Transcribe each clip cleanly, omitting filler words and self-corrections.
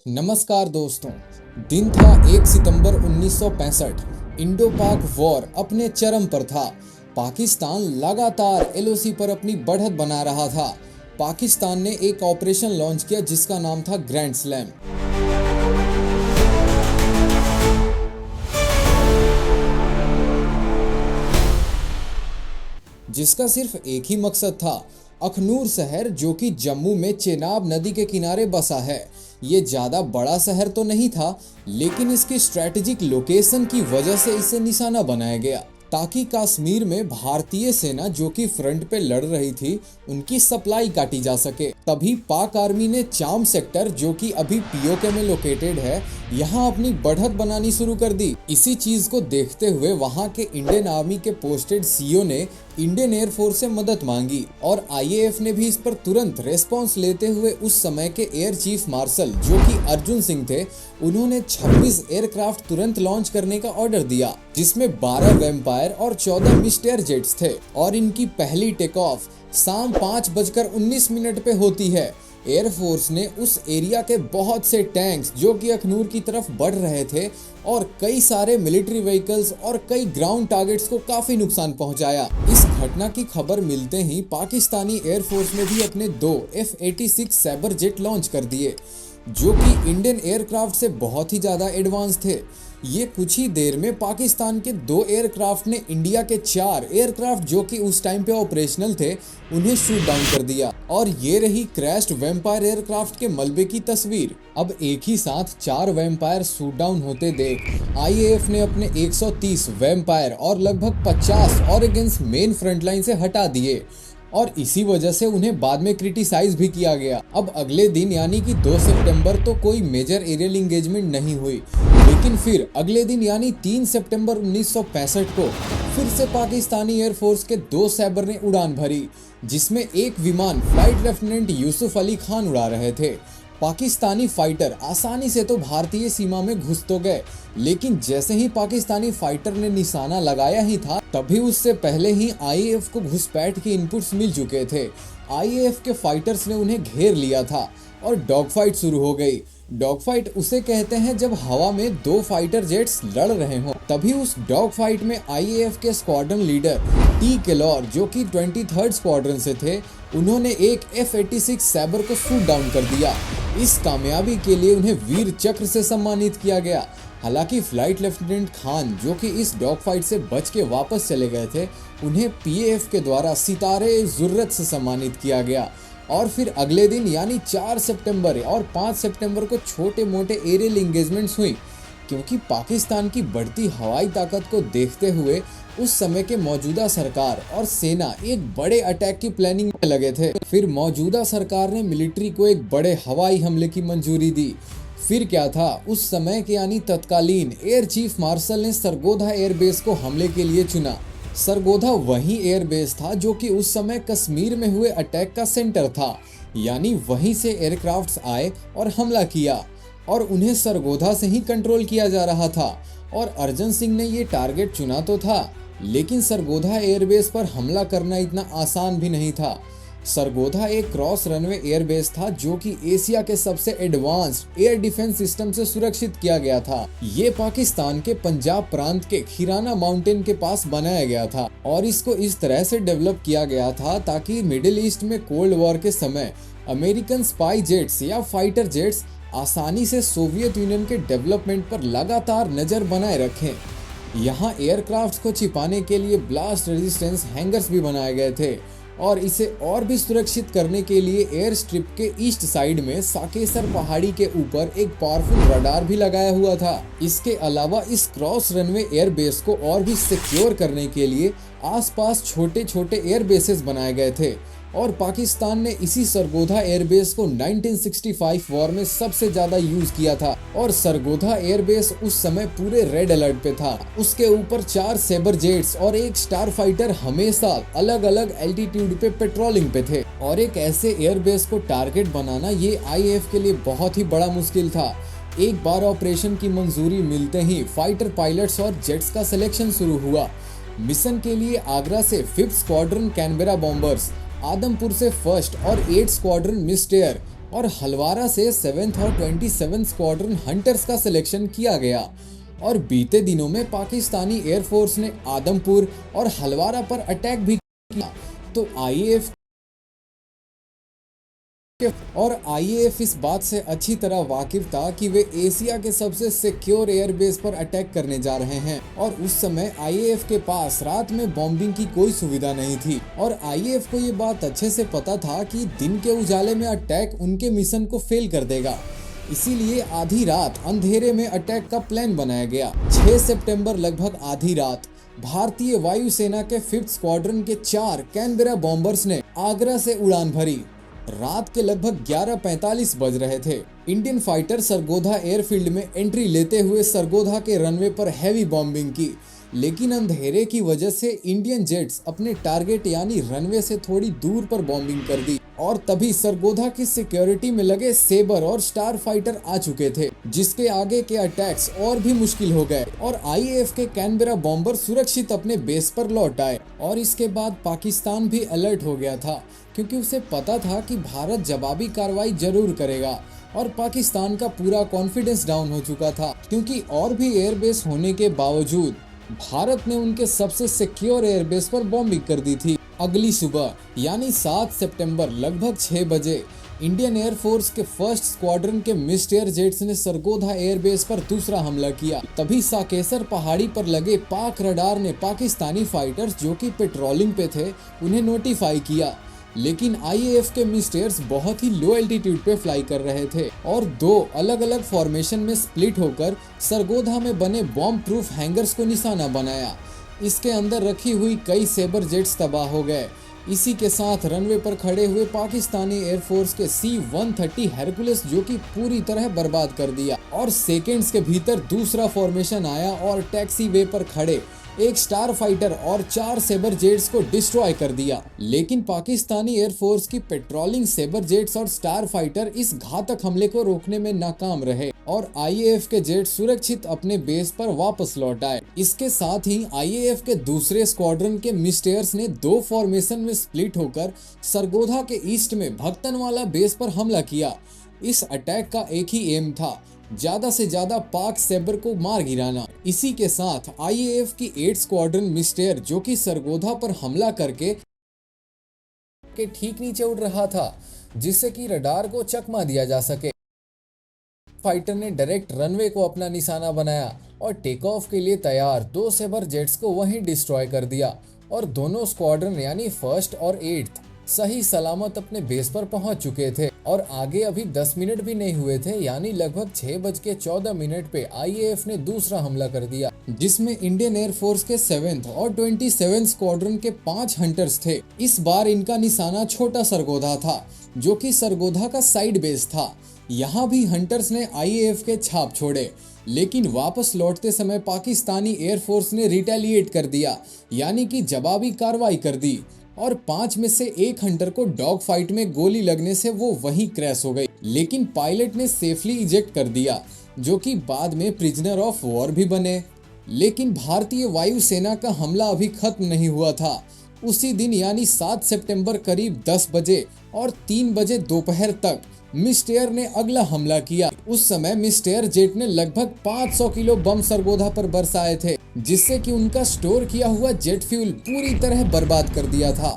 नमस्कार दोस्तों। दिन था 1 सितंबर 1965। इंडो पाक वॉर अपने चरम पर था। पाकिस्तान लगातार एलओसी पर अपनी बढ़त बना रहा था। पाकिस्तान ने एक ऑपरेशन लॉन्च किया जिसका नाम था ग्रैंड स्लैम, जिसका सिर्फ एक ही मकसद था। अखनूर शहर, जो कि जम्मू में चेनाब नदी के किनारे बसा है, ये ज़्यादा बड़ा शहर तो नहीं था, लेकिन इसकी स्ट्रैटेजिक लोकेशन की वजह से इसे निशाना बनाया गया ताकि कश्मीर में भारतीय सेना जो कि फ्रंट पे लड़ रही थी उनकी सप्लाई काटी जा सके। तभी पाक आर्मी ने चाम सेक्टर, जो कि अभी पीओके में लोकेटेड है, यहाँ अपनी बढ़त बनानी शुरू कर दी। इसी चीज को देखते हुए वहाँ के इंडियन आर्मी के पोस्टेड सीओ ने इंडियन एयरफोर्स से मदद मांगी और आईएएफ ने भी इस पर तुरंत रेस्पॉन्स लेते हुए उस समय के एयर चीफ मार्शल, जो कि अर्जुन सिंह थे, उन्होंने 26 एयरक्राफ्ट तुरंत लॉन्च करने का ऑर्डर दिया, जिसमें 12 वेम्पायर और 14 मिस्टर जेट्स थे और इनकी पहली टेक ऑफ शाम 5:19 पे होती है। एयरफोर्स ने उस एरिया के बहुत से टैंक्स जो कि अखनूर की तरफ बढ़ रहे थे और कई सारे मिलिट्री व्हीकल्स और कई ग्राउंड टारगेट्स को काफी नुकसान पहुंचाया। इस घटना की खबर मिलते ही पाकिस्तानी एयरफोर्स ने भी अपने 2 F-86 सैबर जेट लॉन्च कर दिए, जो कि इंडियन एयरक्राफ्ट से बहुत ही ज़्यादा एडवांस थे। ये कुछ ही देर में पाकिस्तान के 2 एयरक्राफ्ट ने इंडिया के 4 एयरक्राफ्ट जो कि उस टाइम पे ऑपरेशनल थे उन्हें शूट डाउन कर दिया। और ये रही क्रैश्ड वेम्पायर एयरक्राफ्ट के मलबे की तस्वीर। अब एक ही साथ 4 वेम्पायर शूट डाउन होते देख आईएएफ ने अपने 130 वेम्पायर और लगभग 50 ऑरेगन्स मेन फ्रंटलाइन से हटा दिए और इसी वजह से उन्हें बाद में क्रिटिसाइज भी किया गया। अब अगले दिन यानी कि 2 सितंबर तो कोई मेजर एरियल इंगेजमेंट नहीं हुई, लेकिन फिर अगले दिन यानी 3 सितंबर 1965 को फिर से पाकिस्तानी एयरफोर्स के 2 सैबर ने उड़ान भरी, जिसमें एक विमान फ्लाइट लेफ्टिनेंट यूसुफ अली खान उड़ा रहे थे। पाकिस्तानी फाइटर आसानी से तो भारतीय सीमा में घुस तो गए, लेकिन जैसे ही पाकिस्तानी फाइटर ने निशाना लगाया ही था तभी उससे पहले ही आईएएफ को घुसपैठ के इनपुट्स मिल चुके थे। आईएएफ के फाइटर्स ने उन्हें घेर लिया था और डॉग फाइट शुरू हो गई। डॉग फाइट उसे कहते हैं जब हवा में 2 फाइटर जेट्स लड़ रहे हों। तभी उस डॉग फाइट में आईएएफ के स्क्वाड्रन लीडर टी केलौर, जो कि 23rd स्क्वाड्रन से थे, उन्होंने एक F-86 सैबर को शूट डाउन कर दिया। इस कामयाबी के लिए उन्हें वीर चक्र से सम्मानित किया गया। हालांकि फ्लाइट लेफ्टिनेंट खान, जो कि इस डॉग फाइट से बच के वापस चले गए थे, उन्हें पीएएफ के द्वारा सितारे जुर्रत से सम्मानित किया गया। और फिर अगले दिन यानी 4 सितंबर और 5 सितंबर को छोटे मोटे एरियल इंगेजमेंट्स हुई, क्योंकि पाकिस्तान की बढ़ती हवाई ताकत को देखते हुए उस समय के मौजूदा सरकार और सेना एक बड़े अटैक की प्लानिंग में लगे थे। फिर मौजूदा सरकार ने मिलिट्री को एक बड़े हवाई हमले की मंजूरी दी। फिर क्या था, उस समय के यानी तत्कालीन एयर चीफ मार्शल ने सरगोधा एयरबेस को हमले के लिए चुना। सरगोधा वही एयरबेस था जो कि उस समय कश्मीर में हुए अटैक का सेंटर था, यानी वहीं से एयरक्राफ्ट्स आए और हमला किया और उन्हें सरगोधा से ही कंट्रोल किया जा रहा था। और अर्जन सिंह ने ये टारगेट चुना तो था, लेकिन सरगोधा एयरबेस पर हमला करना इतना आसान भी नहीं था। सरगोधा एक क्रॉस रनवे एयरबेस था जो कि एशिया के सबसे एडवांस्ड एयर डिफेंस सिस्टम से सुरक्षित किया गया था। ये पाकिस्तान के पंजाब प्रांत के खिराना माउंटेन के पास बनाया गया था और इसको इस तरह से डेवलप किया गया था ताकि मिडिल ईस्ट में कोल्ड वॉर के समय अमेरिकन स्पाई जेट्स या फाइटर जेट्स आसानी से सोवियत यूनियन के डेवलपमेंट पर लगातार नजर बनाए रखें। यहाँ एयरक्राफ्ट को छिपाने के लिए ब्लास्ट रेजिस्टेंस हैंगर्स भी बनाए गए थे और इसे और भी सुरक्षित करने के लिए एयर स्ट्रिप के ईस्ट साइड में साकेसर पहाड़ी के ऊपर एक पावरफुल रडार भी लगाया हुआ था। इसके अलावा इस क्रॉस रनवे एयरबेस को और भी सिक्योर करने के लिए आसपास छोटे छोटे एयरबेसेस बनाए गए थे और पाकिस्तान ने इसी सरगोधा एयरबेस को 1965 वॉर में सबसे ज्यादा यूज किया था और सरगोधा एयरबेस उस समय पूरे रेड अलर्ट पे था। उसके ऊपर 4 सैबर जेट्स और एक स्टार फाइटर हमेशा अलग अलग एल्टीट्यूड पे पेट्रोलिंग पे थे और एक ऐसे एयरबेस को टारगेट बनाना ये आईएएफ के लिए बहुत ही बड़ा मुश्किल था। एक बार ऑपरेशन की मंजूरी मिलते ही फाइटर पायलट्स और जेट्स का सिलेक्शन शुरू हुआ। मिशन के लिए आगरा से 5th squadron Canberra bombers, Adampur से 1st और 8th स्क्वाड्रन मिस्टेयर और हलवारा से 7th और 27th स्क्वाड्रन हंटर्स का सिलेक्शन किया गया। और बीते दिनों में पाकिस्तानी एयरफोर्स ने आदमपुर और हलवारा पर अटैक भी किया। तो आईएएफ इस बात से अच्छी तरह वाकिफ था कि वे एशिया के सबसे सिक्योर एयरबेस पर अटैक करने जा रहे हैं। और उस समय आईएएफ के पास रात में बॉम्बिंग की कोई सुविधा नहीं थी। और आईएएफ को ये बात अच्छे से पता था कि दिन के उजाले में अटैक उनके मिशन को फेल कर देगा। इसीलिए आधी रात अंधेरे में अटैक का प्लान बनाया गया। 6 सितंबर लगभग आधी रात भारतीय वायुसेना के 5th स्क्वाड्रन के 4 कैनबेरा बॉम्बर्स ने आगरा से उड़ान भरी। रात के लगभग 11:45 बज रहे थे। इंडियन फाइटर सरगोधा एयरफील्ड में एंट्री लेते हुए सरगोधा के रनवे पर हैवी बॉम्बिंग की, लेकिन अंधेरे की वजह से इंडियन जेट्स अपने टारगेट यानी रनवे से थोड़ी दूर पर बॉम्बिंग कर दी। और तभी सरगोधा की सिक्योरिटी में लगे सेबर और स्टार फाइटर आ चुके थे, जिसके आगे के अटैक्स और भी मुश्किल हो गए। और आईएएफ के कैनबेरा बॉम्बर सुरक्षित अपने बेस पर लौट आए। और इसके बाद पाकिस्तान भी अलर्ट हो गया था, क्योंकि उसे पता था कि भारत जवाबी कार्रवाई जरूर करेगा। और पाकिस्तान का पूरा कॉन्फिडेंस डाउन हो चुका था, क्योंकि और भी एयरबेस होने के बावजूद भारत ने उनके सबसे सिक्योर एयरबेस पर बॉम्बिंग कर दी थी। अगली सुबह यानी 7 सितंबर लगभग 6 बजे इंडियन एयरफोर्स के 1st स्क्वाड्रन के मिस्टर जेट्स ने सरगोधा एयरबेस पर दूसरा हमला किया। तभी साकेसर पहाड़ी पर लगे पाक रडार ने पाकिस्तानी फाइटर्स जो कि पेट्रोलिंग पे थे उन्हें नोटिफाई किया। लेकिन आईएएफ के मिस्टर्स बहुत ही लो एल्टीट्यूड पे फ्लाई कर रहे थे और 2 अलग अलग फॉर्मेशन में स्प्लिट होकर सरगोधा में बने बॉम्ब प्रूफ हैंगर्स को निशाना बनाया। इसके अंदर रखी हुई कई सेबर जेट्स तबाह हो गए। इसी के साथ रनवे पर खड़े हुए पाकिस्तानी एयरफोर्स के C-130 हेरकुलेस जो कि पूरी तरह बर्बाद कर दिया। और सेकेंड्स के भीतर दूसरा फॉर्मेशन आया और टैक्सी वे पर खड़े एक स्टार फाइटर और 4 सेबर जेट्स को डिस्ट्रॉय कर दिया। लेकिन पाकिस्तानी एयरफोर्स की पेट्रोलिंग सेबर जेट्स और स्टार फाइटर इस घातक हमले को रोकने में नाकाम रहे और आईएएफ के जेट सुरक्षित अपने बेस पर वापस लौट आए। इसके साथ ही आईएएफ के दूसरे स्क्वाड्रन के मिस्टर्स ने 2 फॉर्मेशन में स्प्लिट होकर सरगोधा के ईस्ट में भक्तनवाला बेस पर हमला किया। इस अटैक का एक ही एम था, ज्यादा से ज्यादा पाक सेबर को मार गिराना। इसी के साथ आईएएफ की 8 स्क्वाड्रन मिस्टर जो कि सरगोधा पर हमला करके ठीक नीचे उड़ रहा था, जिससे कि रडार को चकमा दिया जा सके। फाइटर ने डायरेक्ट रनवे को अपना निशाना बनाया और टेक ऑफ के लिए तैयार 2 सेबर जेट्स को वहीं डिस्ट्रॉय कर दिया। और दोनों स्क्वाड्रन यानी 1st और 8th सही सलामत अपने बेस पर पहुंच चुके थे। और आगे अभी 10 मिनट भी नहीं हुए थे, यानी लगभग 6:14 पे आईएएफ ने दूसरा हमला कर दिया, जिसमें इंडियन एयरफोर्स के 7th और 27th स्क्वाड्रन के 5 हंटर्स थे। इस बार इनका निशाना छोटा सरगोधा था, जो कि सरगोधा का साइड बेस था। यहाँ भी हंटर्स ने आईएएफ के छाप छोड़े, लेकिन वापस लौटते समय पाकिस्तानी एयरफोर्स ने रिटेलिएट कर दिया, यानी कि जवाबी कार्रवाई कर दी। और 5 में से 1 हंटर को डॉग फाइट में गोली लगने से वो वहीं क्रैश हो गई, लेकिन पायलट ने सेफली इजेक्ट कर दिया, जो कि बाद में प्रिजनर ऑफ वॉर भी बने। लेकिन भारतीय वायुसेना का हमला अभी खत्म नहीं हुआ था। उसी दिन यानी 7 सितंबर करीब 10 बजे और 3 बजे दोपहर तक मिस्टर ने अगला हमला किया। उस समय मिस्टर जेट ने लगभग 500 किलो बम सरगोधा पर बरसाए थे, जिससे कि उनका स्टोर किया हुआ जेट फ्यूल पूरी तरह बर्बाद कर दिया था,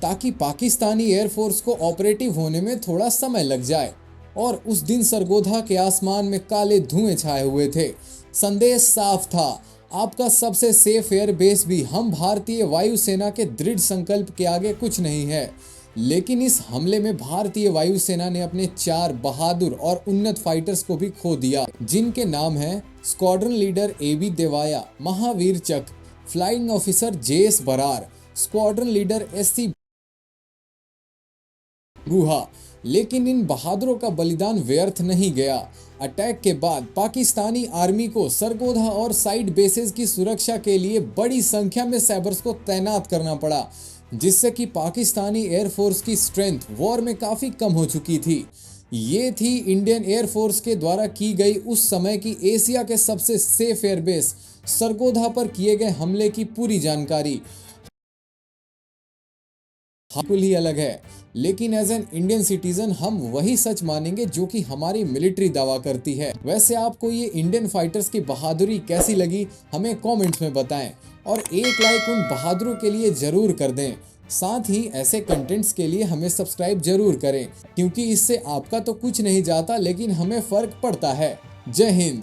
ताकि पाकिस्तानी एयरफोर्स को ऑपरेटिव होने में थोड़ा समय लग जाए। और उस दिन सरगोधा के आसमान में काले धुएं छाए हुए थे। संदेश साफ था, आपका सबसे सेफ एयरबेस भी हम भारतीय वायुसेना के दृढ़ संकल्प के आगे कुछ नहीं है। लेकिन इस हमले में भारतीय वायुसेना ने अपने 4 बहादुर और उन्नत फाइटर्स को भी खो दिया, जिनके नाम हैं squadron leader AB Devaya, Mahavir Chakra, flying officer JS Brar, squadron leader SC Guha. लेकिन इन बहादुरों का बलिदान व्यर्थ नहीं गया। अटैक के बाद पाकिस्तानी आर्मी को सरगोधा और साइड बेसेस की सुरक्षा के लिए बड़ी संख्या में सैबर्स को तैनात करना पड़ा, जिससे कि पाकिस्तानी एयरफोर्स की स्ट्रेंथ वॉर में काफी कम हो चुकी थी। ये थी इंडियन एयरफोर्स के द्वारा की गई उस समय की एशिया के सबसे सेफ एयरबेस सरगोधा पर किए गए हमले की पूरी जानकारी। बिल्कुल ही अलग है। लेकिन एज एन इंडियन सिटीजन हम वही सच मानेंगे जो कि हमारी मिलिट्री दावा करती है। वैसे आपको ये इंडियन फाइटर्स की बहादुरी कैसी लगी हमें कमेंट्स में बताएं और एक लाइक उन बहादुरों के लिए जरूर कर दें। साथ ही ऐसे कंटेंट्स के लिए हमें सब्सक्राइब जरूर करें, क्योंकि इससे आपका तो कुछ नहीं जाता लेकिन हमें फर्क पड़ता है। जय हिंद।